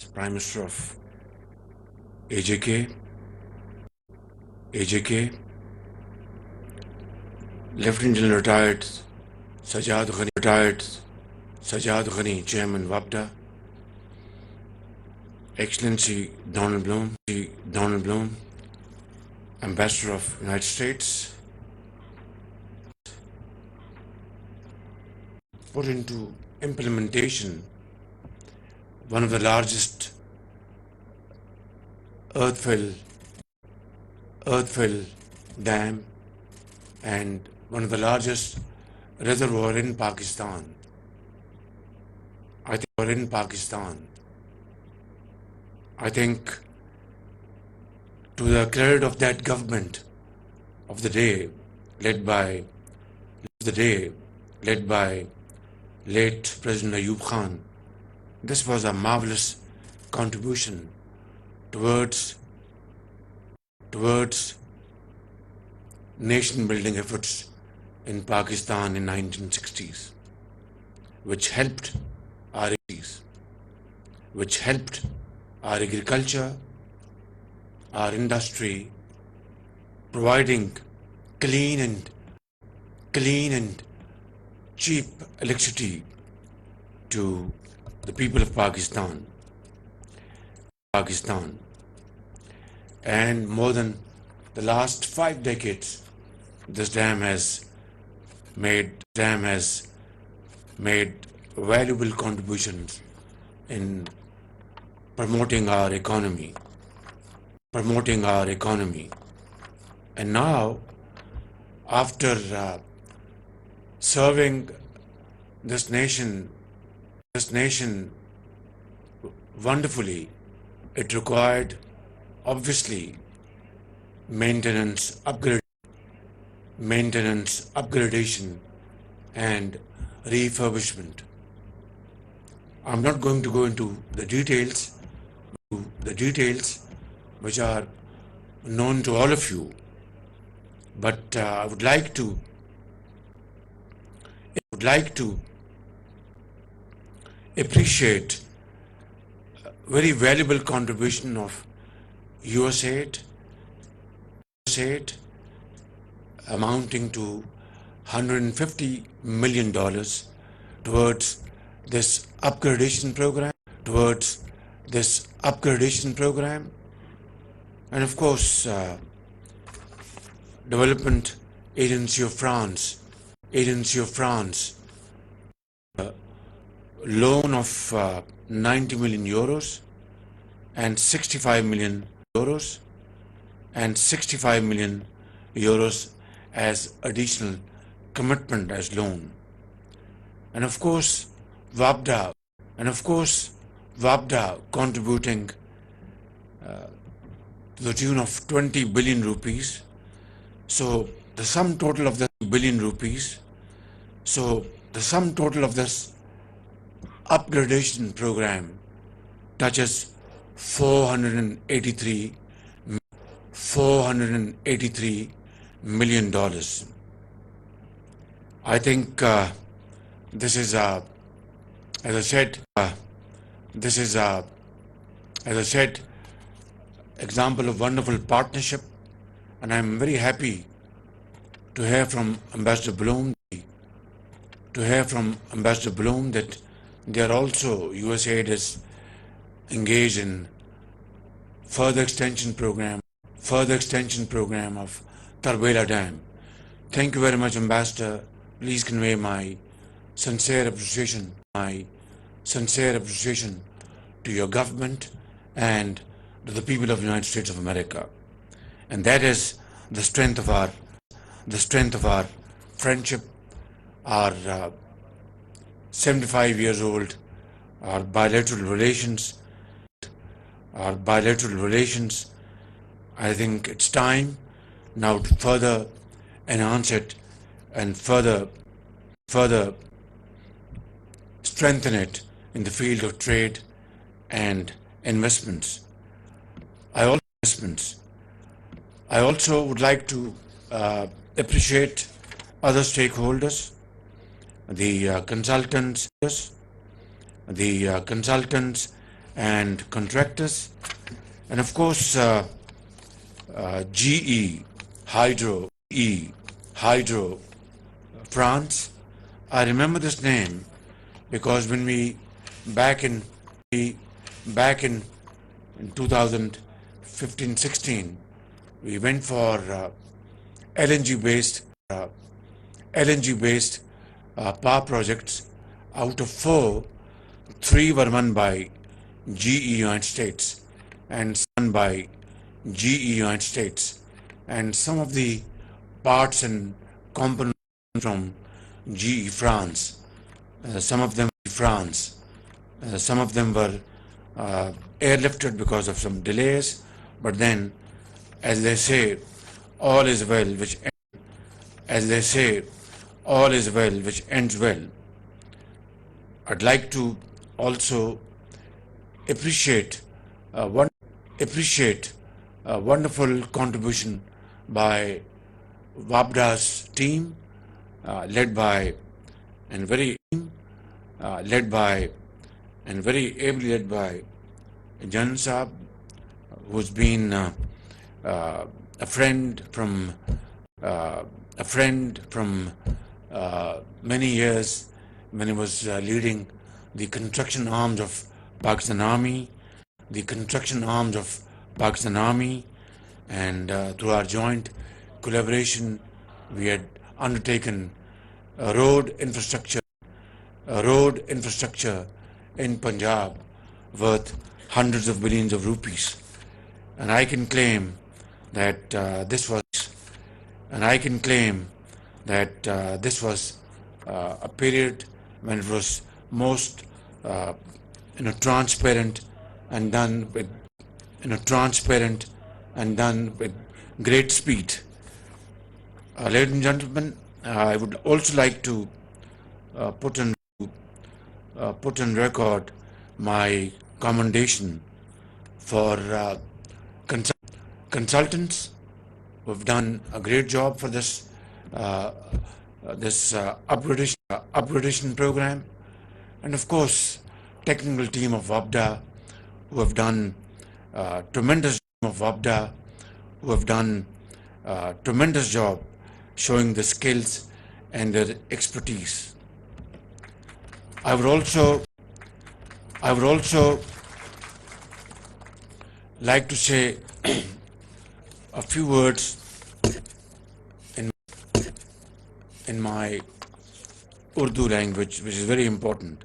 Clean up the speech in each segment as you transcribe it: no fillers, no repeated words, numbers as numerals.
Prime Minister of AJK, Lieutenant General retired Sajjad Ghani, Chairman WAPDA, Excellency Donald Bloom, Ambassador of United States, put into implementation one of the largest earthfill dam and one of the largest reservoir in Pakistan. I think to the credit of that government of the day, led by late President Ayub Khan, this was a marvelous contribution towards nation-building efforts in Pakistan in 1960s, which helped our agriculture, our industry, providing clean and cheap electricity to the people of Pakistan. And more than the last 5 decades, this dam has made valuable contributions in promoting our economy. And now, after serving this nation wonderfully, it required obviously maintenance, upgradation and refurbishment. I'm not going to go into the details which are known to all of you, but I would like to appreciate very valuable contribution of USAID amounting to $150 million towards this upgradation program, and of course Development Agency of France loan of 90 million euros and 65 million euros as additional commitment as loan. And of course WAPDA contributing to the tune of 20 billion rupees. So the sum total of this upgradation program touches $483 million. I think this is as I said, example of wonderful partnership, and I'm very happy to hear from Ambassador Bloom that they are also, USAID is engaged in further extension program of Tarbela Dam. Thank you very much, Ambassador. Please convey my sincere appreciation to your government and to the people of the United States of America. And that is the strength of our friendship, our 75 years old, our bilateral relations. I think it's time now to further enhance it and further strengthen it in the field of trade and investments. I also would like to appreciate other stakeholders, the consultants and contractors, and of course GE Hydro France. I remember this name because when we back in 2015-16 we went for LNG based power projects. Out of 4, 3 were won by GE United States and won by GE United States, and some of the parts and components from GE France. Some of them were airlifted because of some delays, but then, as they say, all is well which ends well. I'd like to also appreciate a wonderful contribution by WAPDA's team, led by and very ably led by Jan Saab, who's been a friend from many years when he was leading the construction arms of Pakistan Army, and through our joint collaboration we had undertaken a road infrastructure in Punjab worth hundreds of billions of rupees, and I can claim that this was a period when it was most transparent and done with great speed. Ladies and gentlemen, I would also like to put on record my commendation for consultants who have done a great job for this upgradation program, and of course technical team of WAPDA who have done tremendous job showing the skills and their expertise. I would also like to say a few words in my Urdu language, which is very important.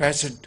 65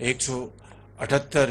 $178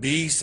$20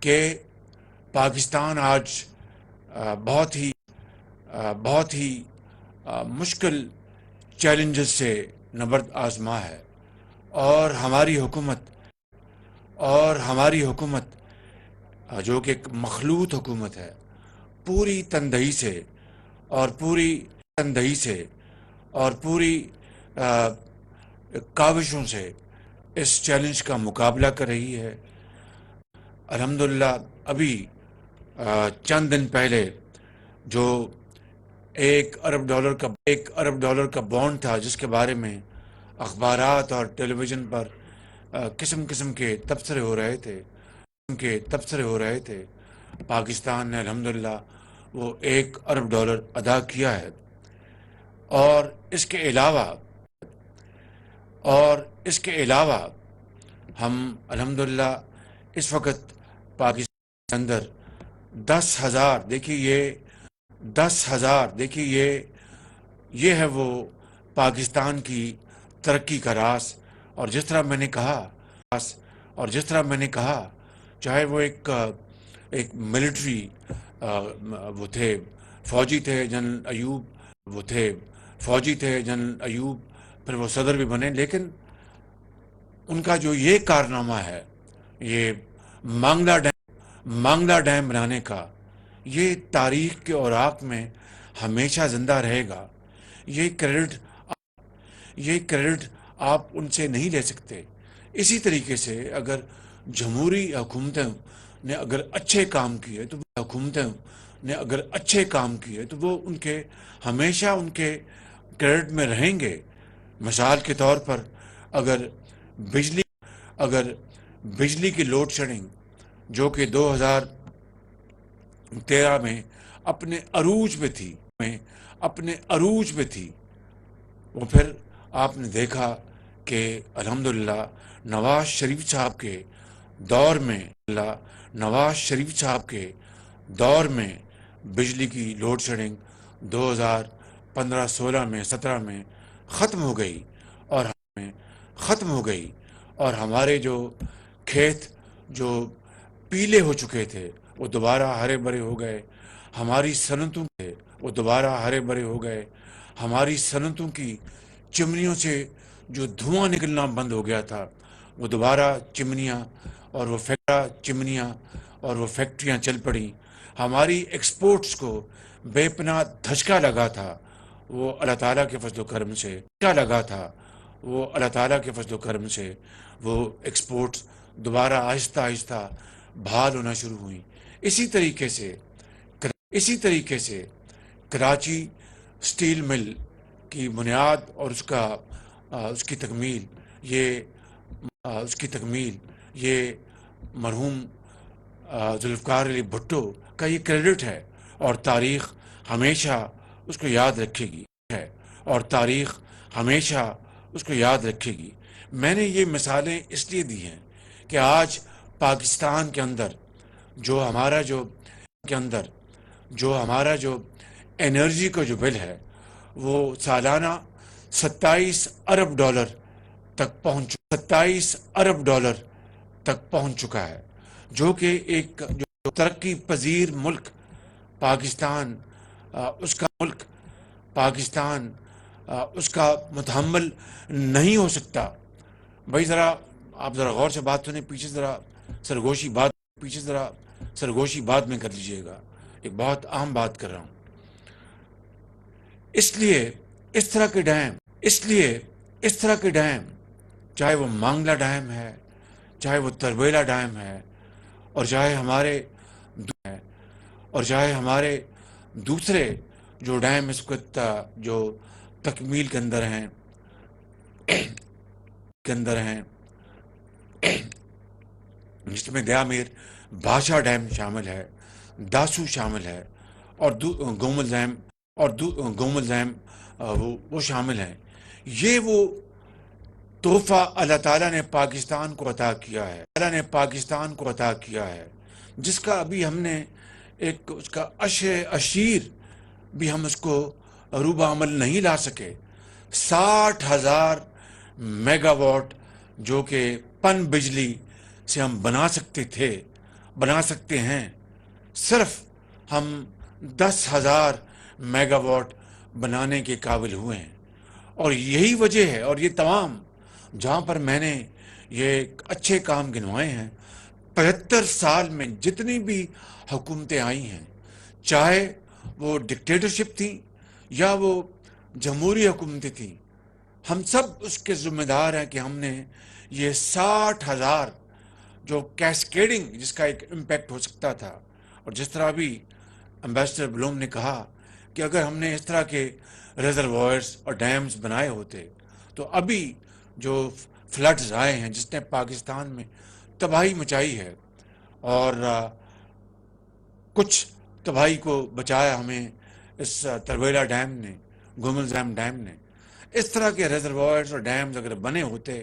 کہ پاکستان آج بہت ہی مشکل challenges سے نبرد آزما ہے، اور ہماری حکومت جو کہ ایک مخلوط حکومت ہے، پوری تندہی سے اور پوری کاوشوں سے اس چیلنج کا مقابلہ کر رہی ہے۔ الحمدللہ ابھی چند دن پہلے جو $1 ارب کا بانڈ تھا، جس کے بارے میں اخبارات اور ٹیلی ویژن پر قسم کے تبصرے ہو رہے تھے، پاکستان نے الحمدللہ وہ $1 ارب ادا کیا ہے۔ اور اس کے علاوہ ہم الحمدللہ اس وقت پاکستان کے اندر 10,000 دیکھیے یہ ہے وہ پاکستان کی ترقی کا راز۔ اور جس طرح میں نے کہا چاہے وہ ایک ملٹری وہ تھے، فوجی تھے جنرل ایوب، پھر وہ صدر بھی بنے، لیکن ان کا جو یہ کارنامہ ہے، یہ منگلہ ڈیم بنانے کا، یہ تاریخ کے اوراق میں ہمیشہ زندہ رہے گا۔ یہ کریڈٹ آپ ان سے نہیں لے سکتے۔ اسی طریقے سے اگر جمہوری حکومتیں نے اگر اچھے کام کیے تو وہ ہمیشہ ان کے کریڈٹ میں رہیں گے۔ مثال کے طور پر اگر بجلی کی لوڈ شیڈنگ جو کہ 2013 میں اپنے عروج پہ تھی، وہ پھر آپ نے دیکھا کہ الحمدللہ نواز شریف صاحب کے دور میں بجلی کی لوڈ شیڈنگ 2015-16 میں 17 میں ختم ہو گئی، اور ہمارے جو کھیت جو پیلے ہو چکے تھے وہ دوبارہ ہرے بھرے ہو گئے، ہماری صنعتوں کی چمنیوں سے جو دھواں نکلنا بند ہو گیا تھا، وہ دوبارہ چمنیاں اور وہ فیکٹریاں چل پڑیں۔ ہماری ایکسپورٹس کو بے پناہ دھچکا لگا تھا، وہ اللہ تعالیٰ کے فضل و کرم سے وہ ایکسپورٹس دوبارہ آہستہ بحال ہونا شروع ہوئیں۔ اسی طریقے سے کراچی سٹیل مل کی بنیاد اور اس کی تکمیل یہ مرحوم ذوالفقار علی بھٹو کا یہ کریڈٹ ہے، اور تاریخ ہمیشہ اس کو یاد رکھے گی۔ میں نے یہ مثالیں اس لیے دی ہیں کہ آج پاکستان کے اندر جو ہمارا جو انرجی کا جو بل ہے، وہ سالانہ $27 ارب تک پہنچ چکا ہے، جو کہ ایک جو ترقی پذیر ملک پاکستان اس کا متحمل نہیں ہو سکتا۔ بھائی آپ ذرا غور سے بات سنیں، پیچھے ذرا سرگوشی بعد میں کر لیجئے گا، ایک بہت اہم بات کر رہا ہوں۔ اس لیے اس طرح کے ڈیم چاہے وہ منگلہ ڈیم ہے، چاہے وہ تربیلا ڈیم ہے، اور چاہے ہمارے دوسرے جو ڈیم اس وقت جو تکمیل کے اندر ہیں جس میں گیا میر بادشاہ ڈیم شامل ہے، داسو شامل ہے، اور گومل ڈیم وہ شامل ہیں۔ یہ وہ تحفہ اللہ تعالیٰ نے پاکستان کو عطا کیا ہے، جس کا ابھی ہم نے اس کا اشیر بھی ہم اس کو روبہ عمل نہیں لا سکے۔ 60,000 میگا واٹ جو کہ پن بجلی سے ہم بنا سکتے تھے، بنا سکتے ہیں، صرف ہم 10,000 میگا واٹ بنانے کے قابل ہوئے ہیں. اور یہی وجہ ہے، اور یہ تمام جہاں پر میں نے یہ اچھے کام گنوائے ہیں، 75 سال میں جتنی بھی حکومتیں آئی ہیں، چاہے وہ ڈکٹیٹرشپ تھیں یا وہ جمہوری حکومتیں تھیں، ہم سب اس کے ذمہ دار ہیں کہ ہم نے یہ 60,000 جو کیسکیڈنگ جس کا ایک امپیکٹ ہو سکتا تھا، اور جس طرح بھی امبیسڈر بلوم نے کہا کہ اگر ہم نے اس طرح کے ریزروائرز اور ڈیمز بنائے ہوتے تو ابھی جو فلڈز آئے ہیں جس نے پاکستان میں تباہی مچائی ہے، اور کچھ تباہی کو بچایا ہمیں اس تربیلا ڈیم نے، گوملزام ڈیم نے، اس طرح کے ریزروائرز اور ڈیمز اگر بنے ہوتے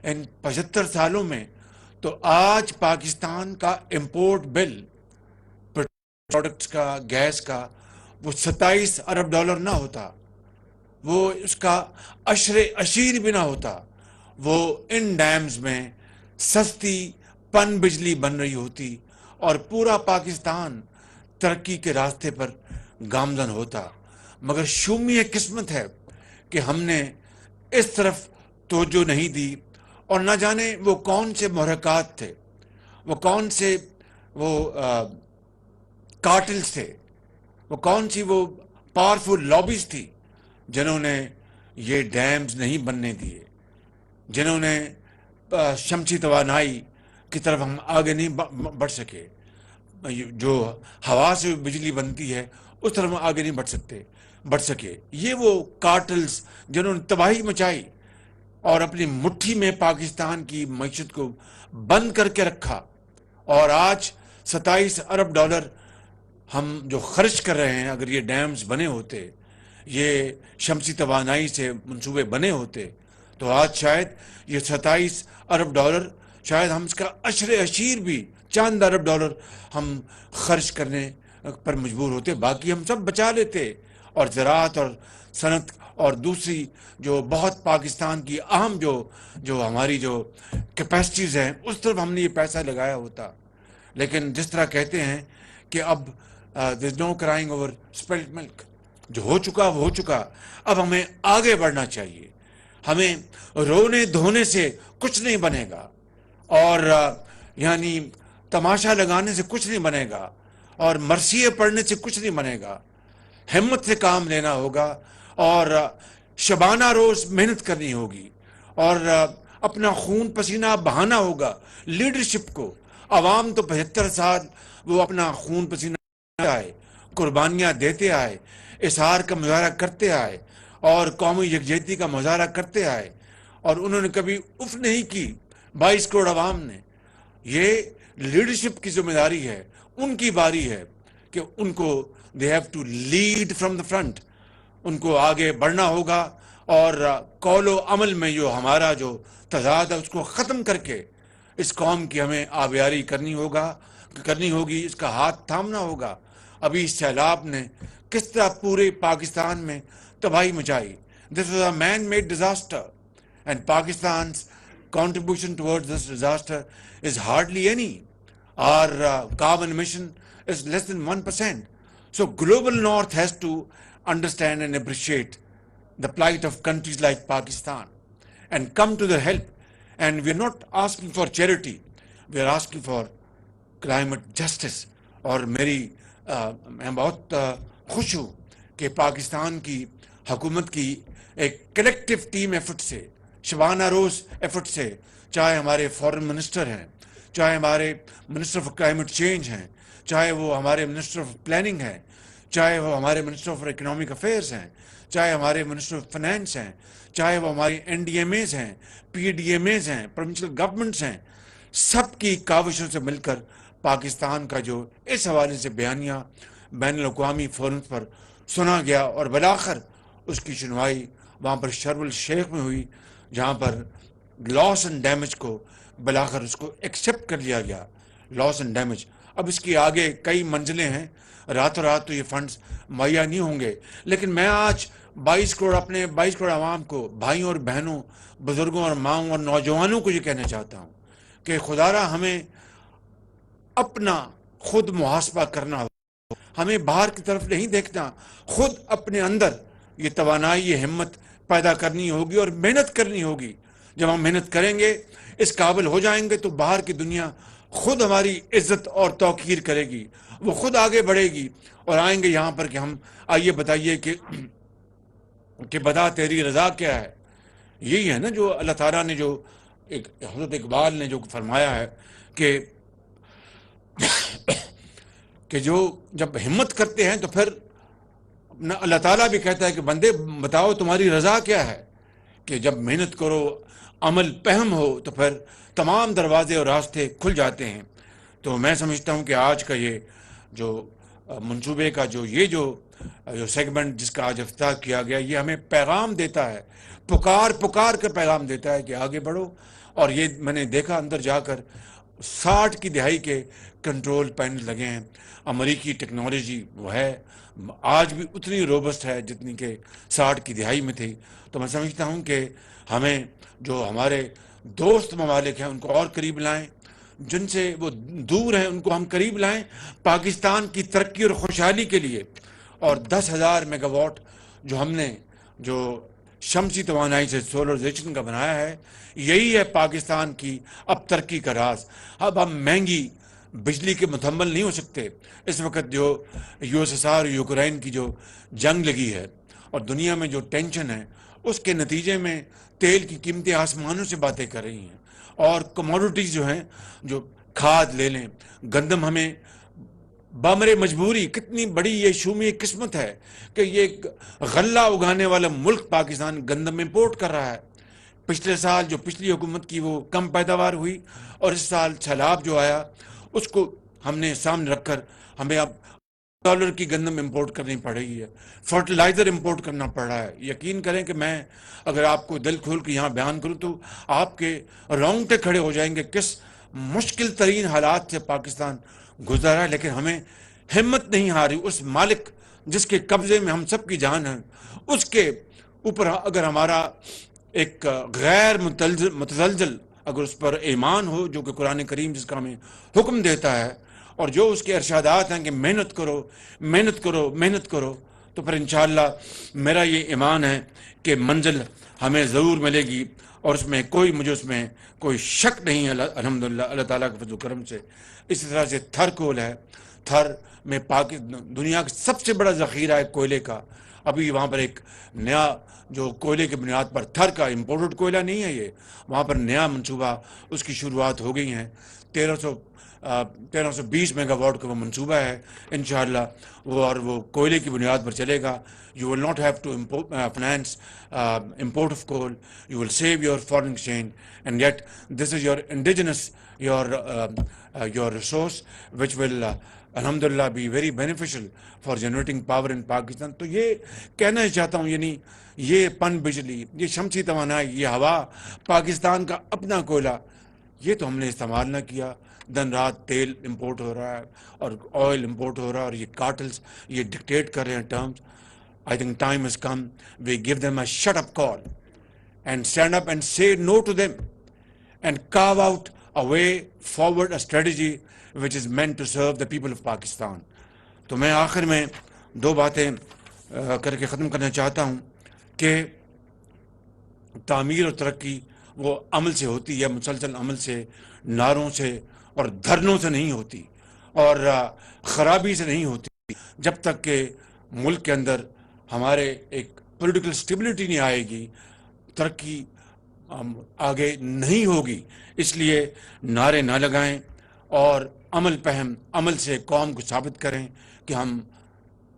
ان 75 سالوں میں، تو آج پاکستان کا امپورٹ بل پروڈکٹس کا، گیس کا، وہ 27 ارب ڈالر نہ ہوتا، وہ اس کا عشیر بھی نہ ہوتا، وہ ان ڈیمز میں سستی پن بجلی بن رہی ہوتی اور پورا پاکستان ترقی کے راستے پر گامزن ہوتا. مگر شومی قسمت ہے کہ ہم نے اس طرف توجہ نہیں دی، اور نہ جانے وہ کون سے محرکات تھے، وہ کون سے وہ کارٹلز تھے، وہ کون سی وہ پاورفل لابیز تھی جنہوں نے یہ ڈیمز نہیں بننے دیے، جنہوں نے شمسی توانائی کی طرف ہم آگے نہیں بڑھ سکے، جو ہوا سے بجلی بنتی ہے اس طرف ہم آگے نہیں بڑھ سکے. یہ وہ کارٹلز جنہوں نے تباہی مچائی اور اپنی مٹھی میں پاکستان کی معیشت کو بند کر کے رکھا، اور آج 27 ارب ڈالر ہم جو خرچ کر رہے ہیں، اگر یہ ڈیمز بنے ہوتے، یہ شمسی توانائی سے منصوبے بنے ہوتے، تو آج شاید یہ 27 ارب ڈالر، شاید ہم اس کا عشیر بھی چند ارب ڈالر ہم خرچ کرنے پر مجبور ہوتے، باقی ہم سب بچا لیتے، اور زراعت اور صنعت اور دوسری جو بہت پاکستان کی اہم جو ہماری جو کیپیسٹیز ہیں اس طرف ہم نے یہ پیسہ لگایا ہوتا. لیکن جس طرح کہتے ہیں کہ اب there's no crying over spilt milk، جو ہو چکا وہ ہو چکا، اب ہمیں آگے بڑھنا چاہیے. ہمیں رونے دھونے سے کچھ نہیں بنے گا، اور یعنی تماشا لگانے سے کچھ نہیں بنے گا، اور مرثیے پڑھنے سے کچھ نہیں بنے گا. ہمت سے کام لینا ہوگا، اور شبانہ روز محنت کرنی ہوگی، اور اپنا خون پسینہ بہانا ہوگا لیڈرشپ کو. عوام تو 75 سال وہ اپنا خون پسینہ آئے، قربانیاں دیتے آئے، اظہار کا مظاہرہ کرتے آئے، اور قومی یکجہتی کا مظاہرہ کرتے آئے، اور انہوں نے کبھی اف نہیں کی. 22 کروڑ عوام نے. یہ لیڈرشپ کی ذمہ داری ہے، ان کی باری ہے کہ ان کو they have to lead from the front. ان کو آگے بڑھنا ہوگا، اور قول و عمل میں جو ہمارا جو تضاد ہے اس کو ختم کر کے اس قوم کی ہمیں آبیاری کرنی ہوگی، اس کا ہاتھ تھامنا ہوگا. ابھی سیلاب نے کس طرح پورے پاکستان میں تباہی مچائی. This was a man-made disaster, and Pakistan's contribution towards this disaster is hardly any. Our carbon emission is less than 1%. So global north has to understand and appreciate the plight of countries like Pakistan and come to their help. And we're not asking for charity, we're asking for climate justice. اور میں بہت خوش ہوں کہ پاکستان کی حکومت کی ایک کلیکٹیو ٹیم ایفرٹ سے، شبانہ روز ایفرٹ سے، چاہے ہمارے فارن منسٹر ہیں، چاہے ہمارے منسٹر آف کلائمیٹ چینج ہیں، چاہے وہ ہمارے منسٹر آف پلاننگ ہیں، چاہے وہ ہمارے منسٹر آف اکنامک افیئرس ہیں، چاہے ہمارے منسٹر آف فائنانس ہیں، چاہے وہ ہماری NDMAs ہیں، PDMAs ہیں، پروونشل گورنمنٹس ہیں، سب کی کاوشوں سے مل کر پاکستان کا جو اس حوالے سے بیانیہ بین الاقوامی فورمز پر سنا گیا، اور بالآخر اس کی سنوائی وہاں پر شرم الشیخ میں ہوئی، جہاں پر لاس اینڈ ڈیمیج کو بالآخر اس کو ایکسیپٹ کر لیا گیا. لاس اینڈ ڈیمیج، اب اس کی آگے کئی منزلیں ہیں، راتوں رات تو یہ فنڈز مہیا نہیں ہوں گے. لیکن میں آج 22 کروڑ عوام کو، بھائیوں اور بہنوں، بزرگوں اور ماؤں اور نوجوانوں کو یہ کہنا چاہتا ہوں کہ خدا را ہمیں اپنا خود محاسبہ کرنا ہوگا، ہمیں باہر کی طرف نہیں دیکھنا، خود اپنے اندر یہ توانائی، یہ ہمت پیدا کرنی ہوگی اور محنت کرنی ہوگی. جب ہم محنت کریں گے، اس قابل ہو جائیں گے، تو باہر کی دنیا خود ہماری عزت اور توقیر کرے گی، وہ خود آگے بڑھے گی اور آئیں گے یہاں پر کہ ہم آئیے بتائیے کہ بتا تیری رضا کیا ہے. یہی ہے نا جو اللہ تعالیٰ نے، جو ایک حضرت اقبال نے جو فرمایا ہے کہ جو جب ہمت کرتے ہیں تو پھر اللہ تعالیٰ بھی کہتا ہے کہ بندے بتاؤ تمہاری رضا کیا ہے. کہ جب محنت کرو، عمل پہم ہو، تو پھر تمام دروازے اور راستے کھل جاتے ہیں. تو میں سمجھتا ہوں کہ آج کا یہ جو منصوبے کا جو سیگمنٹ جس کا آج افتتاح کیا گیا، یہ ہمیں پیغام دیتا ہے، پکار کر پیغام دیتا ہے کہ آگے بڑھو. اور یہ میں نے دیکھا اندر جا کر 60 کی دہائی کے کنٹرول پینل لگے ہیں. امریکی ٹیکنالوجی وہ ہے آج بھی اتنی روبسٹ ہے جتنی کہ 60 کی دہائی میں تھی. تو میں سمجھتا ہوں کہ ہمیں جو ہمارے دوست ممالک ہیں ان کو اور قریب لائیں، جن سے وہ دور ہیں ان کو ہم قریب لائیں پاکستان کی ترقی اور خوشحالی کے لیے. اور 10,000 میگا واٹ جو ہم نے جو شمسی توانائی سے سولرائزیشن کا بنایا ہے، یہی ہے پاکستان کی اب ترقی کا راز. اب ہم مہنگی بجلی کے متحمل نہیں ہو سکتے. اس وقت جو USSR اور یوکرین کی جو جنگ لگی ہے اور دنیا میں جو ٹینشن ہے، اس کے نتیجے میں تیل کی قیمتیں آسمانوں سے باتیں کر رہی ہیں. اور کموڈیٹیز جو ہیں، جو کھاد لے لیں، گندم، ہمیں بامر مجبوری، کتنی بڑی یہ شومی قسمت ہے کہ یہ غلہ اگانے والا ملک پاکستان گندم امپورٹ کر رہا ہے. پچھلے سال جو پچھلی حکومت کی وہ کم پیداوار ہوئی، اور اس سال سیلاب جو آیا اس کو ہم نے سامنے رکھ کر ہمیں اب ڈالر کی گندم امپورٹ کرنی پڑ رہی ہے، فرٹیلائزر امپورٹ کرنا پڑ رہا ہے. یقین کریں کہ میں اگر آپ کو دل کھول کے یہاں بیان کروں تو آپ کے رونگٹے کھڑے ہو جائیں گے. کس مشکل ترین حالات سے پاکستان گزر رہا ہے، لیکن ہمیں ہمت نہیں ہاری. اس مالک جس کے قبضے میں ہم سب کی جان ہے، اس کے اوپر اگر ہمارا ایک غیر متزلزل اگر اس پر ایمان ہو، جو کہ قرآن کریم جس کا ہمیں حکم دیتا ہے، اور جو اس کے ارشادات ہیں کہ محنت کرو محنت کرو محنت کرو، تو پھر انشاءاللہ میرا یہ ایمان ہے کہ منزل ہمیں ضرور ملے گی. اور مجھے اس میں کوئی شک نہیں ہے الحمدللہ اللہ تعالیٰ کے فضل و کرم سے. اسی طرح سے تھر کول ہے، تھر میں دنیا کا سب سے بڑا ذخیرہ ہے کوئلے کا. ابھی وہاں پر ایک نیا جو کوئلے کی بنیاد پر، تھر کا امپورٹڈ کوئلہ نہیں ہے یہ، وہاں پر نیا منصوبہ اس کی شروعات ہو گئی ہیں. 1320 میگا واٹ کا وہ منصوبہ ہے انشاءاللہ. وہ کوئلے کی بنیاد پر چلے گا. You will not have to finance import of coal. You will save your foreign exchange, and yet this is your indigenous, your resource, which will alhamdulillah be very beneficial for generating power in Pakistan. تو یہ کہنا ہی چاہتا ہوں، یعنی یہ پن بجلی، یہ شمسی توانائی، یہ ہوا، پاکستان کا اپنا کوئلہ، یہ تو ہم نے استعمال نہ کیا. دن رات تیل امپورٹ ہو رہا ہے اور آئل امپورٹ ہو رہا ہے، اور یہ کارٹلز یہ ڈکٹیٹ کر رہے ہیں terms. I think time has come. We give them a shut-up call and stand up and say no to them and carve out a way forward, a strategy which is meant to serve the people of Pakistan. تو میں آخر میں 2 باتیں کر کے ختم کرنا چاہتا ہوں کہ تعمیر اور ترقی وہ عمل سے ہوتی ہے، مسلسل عمل سے، نعروں سے اور دھرنوں سے نہیں ہوتی، اور خرابی سے نہیں ہوتی. جب تک کہ ملک کے اندر ہمارے ایک پولیٹیکل سٹیبلٹی نہیں آئے گی، ترقی آگے نہیں ہوگی. اس لیے نعرے نہ لگائیں اور عمل پہم عمل سے قوم کو ثابت کریں کہ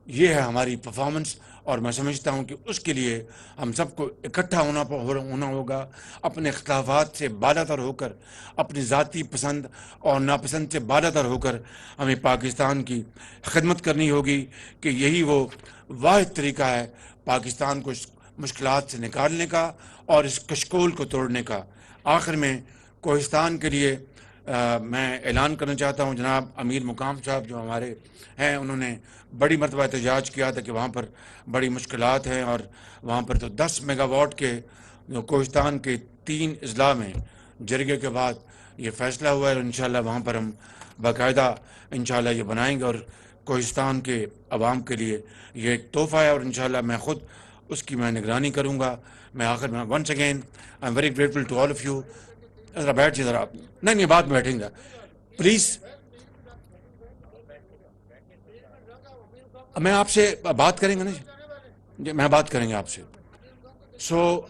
یہ ہے ہماری پرفارمنس. اور میں سمجھتا ہوں کہ اس کے لیے ہم سب کو اکٹھا ہونا ہوگا، اپنے اختلافات سے بالاتر ہو کر، اپنی ذاتی پسند اور ناپسند سے بالاتر ہو کر ہمیں پاکستان کی خدمت کرنی ہوگی. کہ یہی وہ واحد طریقہ ہے پاکستان کو اس مشکلات سے نکالنے کا اور اس کشکول کو توڑنے کا. آخر میں کوہستان کے لیے میں اعلان کرنا چاہتا ہوں، جناب امیر مقام صاحب جو ہمارے ہیں، انہوں نے بڑی مرتبہ احتجاج کیا تھا کہ وہاں پر بڑی مشکلات ہیں، اور وہاں پر تو 10 میگا واٹ کے کوہستان کے 3 اضلاع میں جرگے کے بعد یہ فیصلہ ہوا ہے، اور انشاءاللہ وہاں پر ہم باقاعدہ انشاءاللہ یہ بنائیں گے، اور کوہستان کے عوام کے لیے یہ ایک تحفہ ہے، اور انشاءاللہ میں خود اس کی میں نگرانی کروں گا. میں آخر میں once again I am very grateful to all of you. ذرا بیٹھ جائیے ذرا، نہیں بعد میں بیٹھیں گے پلیز. میں آپ سے بات کریں گے نا جی، میں بات کریں گے آپ سے. سو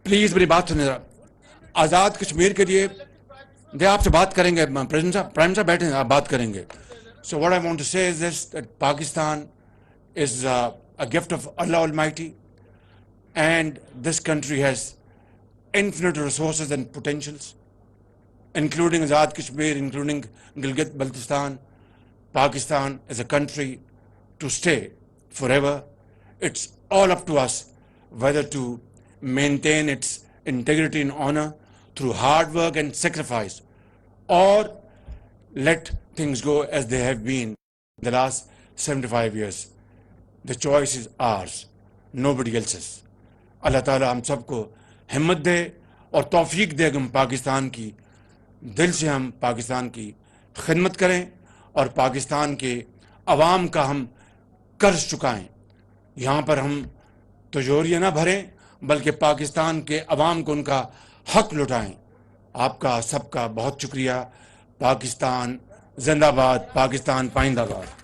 پلیز میری بات سنیں ذرا. آزاد کشمیر کے لیے آپ سے بات کریں گے، پرائم صاحب بیٹھے ہیں، آپ بات کریں گے. So what I want to say is this that Pakistan is a gift of Allah Almighty, and this country has infinite resources and potentials, including Azad Kashmir, including Gilgit-Baltistan. Pakistan is a country to stay forever. It's all up to us whether to maintain its integrity and honor through hard work and sacrifice, or let things go as they have been the last 75 years. The choice is ours, nobody else's. اللہ تعالیٰ ہم سب کو ہمت دے اور توفیق دے کہ ہم پاکستان کی دل سے ہم پاکستان کی خدمت کریں اور پاکستان کے عوام کا ہم قرض چکائیں. یہاں پر ہم تجوریاں نہ بھریں بلکہ پاکستان کے عوام کو ان کا حق لوٹائیں. آپ کا سب کا بہت شکریہ. پاکستان زندہ باد، پاکستان پائندہ باد.